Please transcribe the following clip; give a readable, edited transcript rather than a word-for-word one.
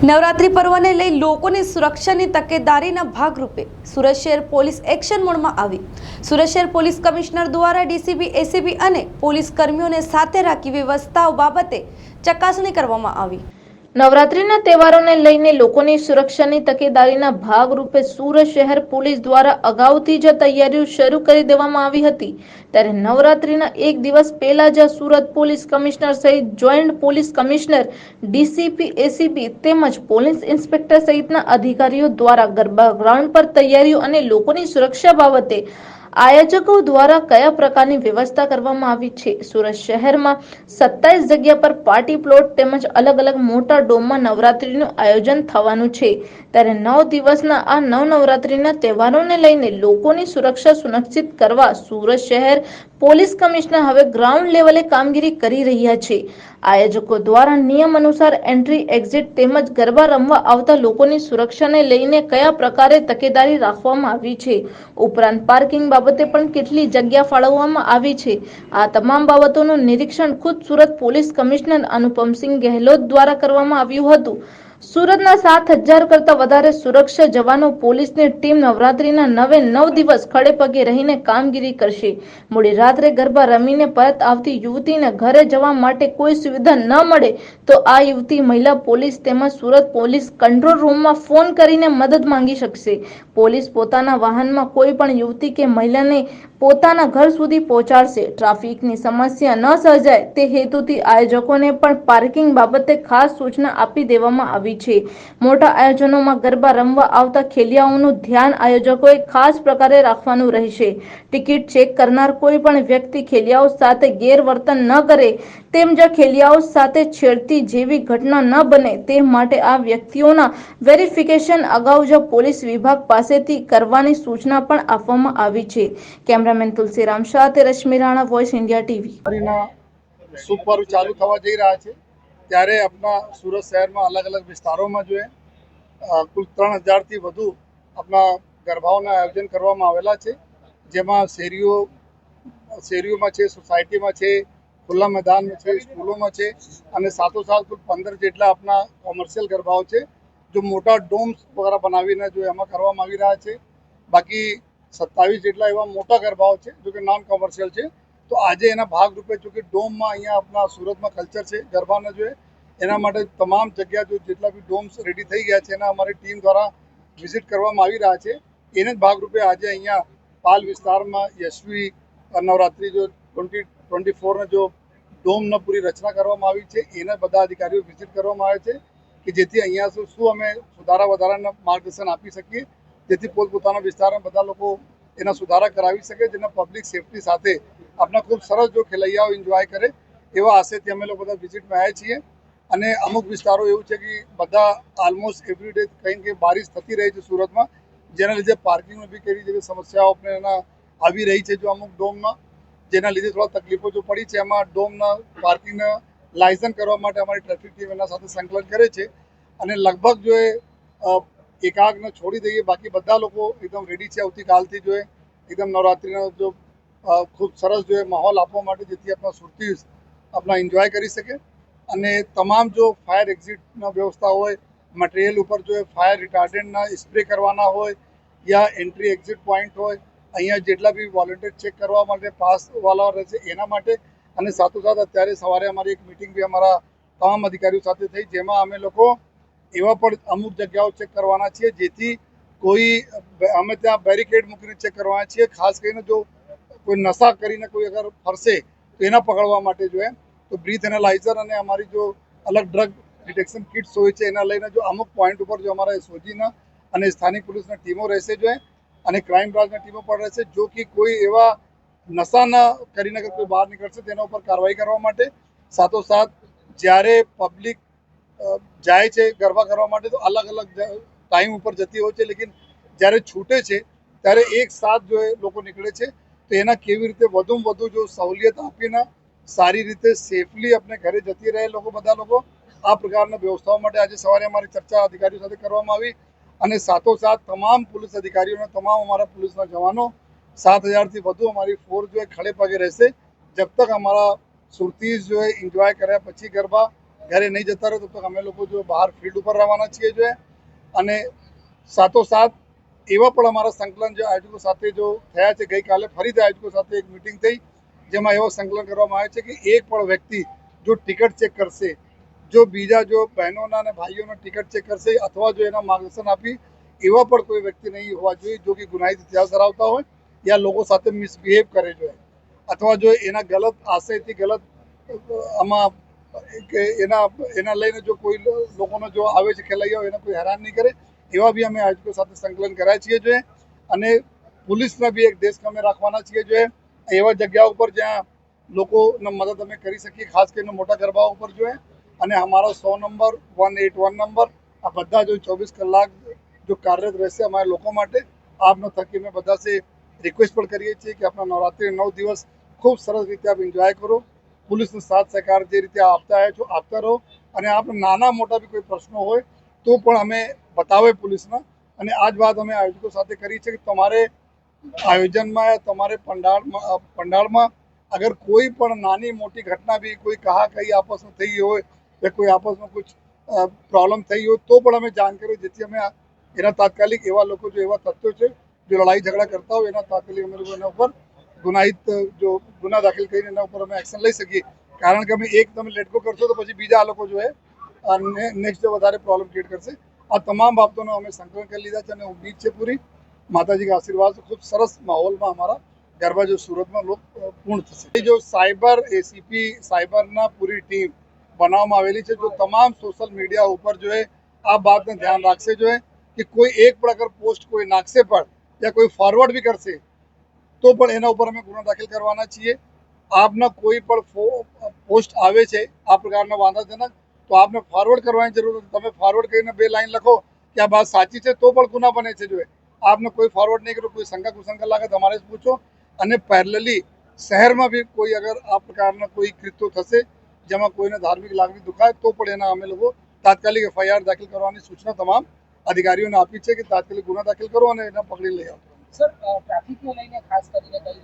નવરાત્રી પર્વને લઈ લોકોની સુરક્ષાની તકેદારીના ભાગરૂપે સુરત શહેર પોલીસ એક્શન મોડમાં આવી। સુરત શહેર પોલીસ કમિશનર દ્વારા ડીસીપી, એસીપી અને પોલીસ કર્મીઓને સાથે રાખી વ્યવસ્થાઓ બાબતે ચકાસણી કરવામાં આવી। નવરાત્રીના તહેવારોને લઈને લોકોની સુરક્ષાની તકેદારીના ભાગરૂપે સુરત શહેર પોલીસ દ્વારા અગાઉથી જ તૈયારીઓ શરૂ કરી દેવામાં આવી હતી। ત્યારે નવરાત્રીના એક દિવસ પહેલા જ સુરત પોલીસ કમિશનર સહિત joint police commissioner, DCP, ACP તેમજ પોલીસ ઇન્સ્પેક્ટર સહિતના અધિકારીઓ દ્વારા ગરબા ગ્રાઉન્ડ પર તૈયારીઓ અને લોકોની સુરક્ષા બાબતે આયોજકો દ્વારા કયા પ્રકારની વ્યવસ્થા કરવામાં આવી છે। સુરત શહેરમાં 27 જગ્યા પર પાર્ટી પ્લોટ તેમજ અલગ અલગ મોટા ડોમમાં નવરાત્રીનું આયોજન થવાનું છે। ત્યારે 9 દિવસના આ નવરાત્રીના તહેવારોને લઈને લોકોની સુરક્ષા સુનિશ્ચિત કરવા સુરત શહેર પોલીસ કમિશનર હવે ગ્રાઉન્ડ લેવલે કામગીરી કરી રહ્યા છે। આયોજકો દ્વારા નિયમ અનુસાર એન્ટ્રી, એક્ઝિટ તેમજ ગરબા રમવા આવતા લોકોની સુરક્ષાને લઈને કયા પ્રકારે તકેદારી રાખવામાં આવી છે, ઉપરાંત પાર્કિંગ બાબતે પણ કેટલી જગ્યા ફાળવવામાં આવી છે, આ તમામ બાબતોનું નિરીક્ષણ ખુદ સુરત પોલીસ કમિશનર અનુપમસિંહ ગહેલોત દ્વારા કરવામાં આવ્યું હતું। સુરતના 7000 કરતા વધારે સુરક્ષા જવાનો પોલીસની ટીમ નવરાત્રીના 9 દિવસ ખડે પગે રહીને કામગીરી કરશે। મોડી રાત્રે ગરબા રમીને પરત આવતી યુવતીને ઘરે જવા માટે કોઈ સુવિધા ન મળે તો આ યુવતી મહિલા પોલીસ તેમજ સુરત પોલીસ કંટ્રોલ રૂમમાં ફોન કરીને મદદ માંગી શકશે। પોલીસ પોતાના વાહનમાં કોઈ પણ યુવતી કે મહિલાને પોતાના ઘર સુધી પહોંચાડશે। ટ્રાફિકની સમસ્યા ન સર્જાય તે હેતુથી આયોજકોને પણ પાર્કિંગ બાબતે ખાસ સૂચના આપી દેવામાં આવી છે। મોટા આયોજનોમાં ગરબા રમવા આવતા ખેલૈયાઓનું ધ્યાન આયોજકોએ ખાસ પ્રકારે રાખવાનું રહેશે। ટિકિટ ચેક કરનાર કોઈ પણ વ્યક્તિ ખેલૈયાઓ સાથે ગેરવર્તન ન કરે તેમજ ખેલૈયાઓ સાથે છેડતી જેવી ઘટના ન બને તે માટે આ વ્યક્તિઓના વેરિફિકેશન અગાઉ જ પોલીસ વિભાગ પાસેથી કરવાની સૂચના પણ આપવામાં આવી છે। કેમેરામેન તુલસીરામ સાથે Rashmi Rana, voice India TV. શુભ પર્વ ચાલુ થવા જઈ રહ્યા છે ત્યારે આપણા સુરત શહેરમાં અલગ અલગ વિસ્તારોમાં જો કુલ 3000 થી વધુ આપણા ગરબાઓના આયોજન કરવામાં આવેલા છે, જેમાં શેરીઓમાં છે, સોસાયટીમાં છે, ખુલ્લા મેદાનમાં છે, સ્કૂલોમાં છે અને સાથોસાથ કુલ 15 જેટલા આપણા કોમર્શિયલ ગરબાઓ છે જો મોટા ડોમ્સ વગેરે બનાવીને જો એમાં કરવામાં આવી રહ્યા છે। બાકી 27 જેટલા એવા મોટા ગરબાઓ છે જો કે નોન કોમર્શિયલ છે। તો આજે એના ભાગરૂપે જો કે ડોમમાં અહીંયા આપણા સુરતમાં કલ્ચર છે ગરબાના જોઈએ એના માટે તમામ જગ્યા જો જેટલા બી ડોમ્સ રેડી થઈ ગયા છે એના અમારી ટીમ દ્વારા વિઝિટ કરવામાં આવી રહ્યા છે। એને જ ભાગરૂપે આજે અહીંયા પાલ વિસ્તારમાં યશવી નવરાત્રી જો 2024 જો ડોમના પૂરી રચના કરવામાં આવી છે એના બધા અધિકારીઓ વિઝિટ કરવામાં આવે છે કે જેથી અહીંયા શું અમે સુધારા વધારાના માર્ગદર્શન આપી શકીએ, જેથી પોતપોતાના વિસ્તારમાં બધા લોકો એના સુધારા કરાવી શકે, જેના પબ્લિક સેફટી સાથે આપણા ખૂબ સરસ જો ખેલૈયાઓ એન્જોય કરે એવા આશયથી અમે લોકો બધા વિઝિટમાં આવ્યા છીએ। અને અમુક વિસ્તારો એવું છે કે બધા ઓલમોસ્ટ એવરીડે કંઈ ને કંઈ બારિશ થતી રહી છે સુરતમાં, જેના લીધે પાર્કિંગમાં બી કેવી જેવી સમસ્યાઓ આપણે એના આવી રહી છે જો અમુક ડોમમાં, જેના લીધે થોડા તકલીફો જો પડી છે। એમાં ડોમના પાર્કિંગના લાયસન્સ કરવા માટે અમારી ટ્રાફિક ટીમ એના સાથે સંકલન કરે છે અને લગભગ જો એકાગને છોડી દઈએ બાકી બધા લોકો એકદમ રેડી છે આવતીકાલથી જો એકદમ નવરાત્રિનો જો ખૂબ સરસ જો માહોલ આપવા માટે જેથી આપણા સુરતી આપણા એન્જોય કરી શકે। અને તમામ જો ફાયર એક્ઝિટના વ્યવસ્થા હોય, મટીરિયલ ઉપર જો ફાયર રિટાર્ડન્ટના સ્પ્રે કરવાના હોય યા એન્ટ્રી એક્ઝિટ પોઈન્ટ હોય, અહીંયા જેટલા બી વોલેન્ટિયર ચેક કરવા માટે પાસવાળા રહેશે એના માટે। અને સાથોસાથ અત્યારે સવારે અમારી એક મિટિંગ બી અમારા તમામ અધિકારીઓ સાથે થઈ જેમાં અમે લોકો એવા પણ અમુક જગ્યાઓ ચેક કરવાના છીએ જેથી કોઈ અમે ત્યાં બેરિકેડ મૂકીને ચેક કરવાના છીએ, ખાસ કરીને જો કોઈ નશા કરીને કોઈ અગર ફરશે તો એના પકડવા માટે જો તો બ્રીથ એનાલાઇઝર અને અમારી જો અલગ ડ્રગ ડિટેક્શન કિટ્સ હોય છે એના લઈને જો અમુક પોઈન્ટ ઉપર જો અમારા એસઓજીના અને સ્થાનિક પોલીસના ટીમો રહેશે જો અને ક્રાઇમ બ્રાન્ચના ટીમો પણ રહેશે જો કે કોઈ એવા નશા ન કરીને અગર કોઈ બહાર નીકળશે તેના ઉપર કાર્યવાહી કરવા માટે। સાથોસાથ જ્યારે પબ્લિક જાય છે ગરબા કરવા માટે તો અલગ અલગ ટાઈમ ઉપર જતી હોય છે, લેકિન જ્યારે છૂટે છે ત્યારે એક સાથ જો લોકો નીકળે છે તો એના કેવી રીતે વધુમાં વધુ જો સહુલિયત આપીને સારી રીતે સેફલી આપણે ઘરે જતી રહે બધા લોકો આ પ્રકારના વ્યવસ્થાઓ માટે આજે સવારે અમારી ચર્ચા અધિકારીઓ સાથે કરવામાં આવી। અને સાથોસાથ તમામ પોલીસ અધિકારીઓને તમામ અમારા પોલીસના જવાનો 7000 થી વધુ અમારી ફોર્સ જો ખડે પગે રહેશે जब तक हमारा सुरतीज जो है इंजॉय करे પછી ગરબા ઘરે નહીં જતા રહો તબ તક અમે લોકો જો બહાર ફિલ્ડ ઉપર રહેવાના છીએ જો અને સાથોસાથ એવા પણ અમારા સંકલન જો આયોજકો સાથે જો થયા છે. ગઈકાલે ફરીથી આયોજકો સાથે એક મિટિંગ થઈ જેમાં એવો સંકલન કરવામાં આવે છે કે એક પણ વ્યક્તિ જો ટિકિટ ચેક કરશે, જો બીજા જો બહેનોના અને ભાઈઓના ટિકિટ ચેક કરશે અથવા જો એના માર્ગદર્શન આપી એવા પણ કોઈ વ્યક્તિ નહીં હોવા જોઈએ જો કે ગુનાહિત ઇતિહાસ ધરાવતા હોય યા લોકો સાથે મિસબિહેવ કરે જોઈએ અથવા જો એના ગલત આશયથી ગલત આમાં કે એના લઈને જો કોઈ લોકોનો જો આવે છે ખેલૈયાઓ એને કોઈ હેરાન નહીં કરે એવા બી અમે આયોજકો સાથે સંકલન કર્યા છીએ જોઈએ અને પોલીસના બી એક દેશ અમે રાખવાના છીએ જોઈએ એવા જગ્યાઓ ઉપર જ્યાં લોકોને મદદ અમે કરી શકીએ, ખાસ કરીને મોટા ગરબાઓ ઉપર જોઈએ અને અમારા 100 નંબર 181 નંબર આ બધા જો 24 કલાક જો કાર્યરત રહેશે અમારા લોકો માટે. આપનો થકી મેં બધા સે રિક્વેસ્ટ પણ કરીએ છીએ કે આપણા નવરાત્રિ 9 દિવસ ખૂબ સરસ રીતે આપ એન્જોય કરો. પોલીસનો સાથ સહકાર જે રીતે આપતા આવ્યા છો આપતા રહો અને આપણે નાના મોટા બી કોઈ પ્રશ્નો હોય તો પણ અમે બતાવે પોલીસના અને આ જ વાત અમે આયોજકો સાથે કરી છે કે તમારે આયોજનમાં તમારે પંડાળમાં અગર કોઈ પણ નાની મોટી ઘટના બી કોઈ કઈ આપસમાં થઈ હોય કે કોઈ આપસમાં કુછ પ્રોબ્લેમ થઈ હોય તો પણ અમે જાણ કરીએ જેથી અમે એના તાત્કાલિક એવા લોકો જો એવા તથ્યો છે જો લડાઈ ઝઘડા કરતા હોય એના તાત્કાલિક અમે લોકો એના ઉપર ગુના દાખલ કરીને એના ઉપર અમે એક્શન લઈ શકીએ. કારણ કે અમે એક તમે લેટકો કરશો તો પછી બીજા લોકો જો નેક્સ્ટ ડે વધારે પ્રોબ્લેમ ક્રિએટ કરશે. આ તમામ બાબતોનો અમે સંકલન કરી લીધા છે અને ઉમ્મીદ છે પૂરી માતાજી का आशीर्वाद से खूब सरस माहौलમાં हमारा गरबा जो सूरतમાં लोग પૂર્ણ થશે. जो સાયબર એસીપી સાયબરના પૂરી ટીમ બનાવવામાં આવેલી છે જો તમામ સોશિયલ મીડિયા ઉપર જો આ બાતને ધ્યાન રાખશે જો કે કોઈ એક પણ અગર પોસ્ટ કોઈ નાખશે પણ યા કોઈ ફોરવર્ડ બી કરશે તો પણ એના ઉપર અમે ગુનો દાખલ કરવાના છીએ. આપના કોઈ પણ પોસ્ટ આવે છે આ પ્રકારના વાંધાજનક તો આપને ફોરવર્ડ કરવાની જરૂર નથી. તમે ફોરવર્ડ કરીને 2 લાઈન લખો કે આ વાત સાચી છે તો પણ ગુના બને છે જો આપને કોઈ ફોરવર્ડ નહીં કરો, કોઈ શંકા કુશંકા લાગે તમારે જ પૂછો અને પેરેલલી શહેરમાં બી કોઈ અગર આ પ્રકારના કોઈ કૃત્યો થશે જેમાં કોઈને ધાર્મિક લાગણી દુખાય તો પણ એના અમે લોકો તાત્કાલિક FIR દાખલ કરવાની સૂચના તમામ અધિકારીઓને આપી છે કે તાત્કાલિક ગુના દાખલ કરો અને એને પકડી લઈ આવો. સર ટ્રાફિકને લઈને ખાસ કરીને કઈ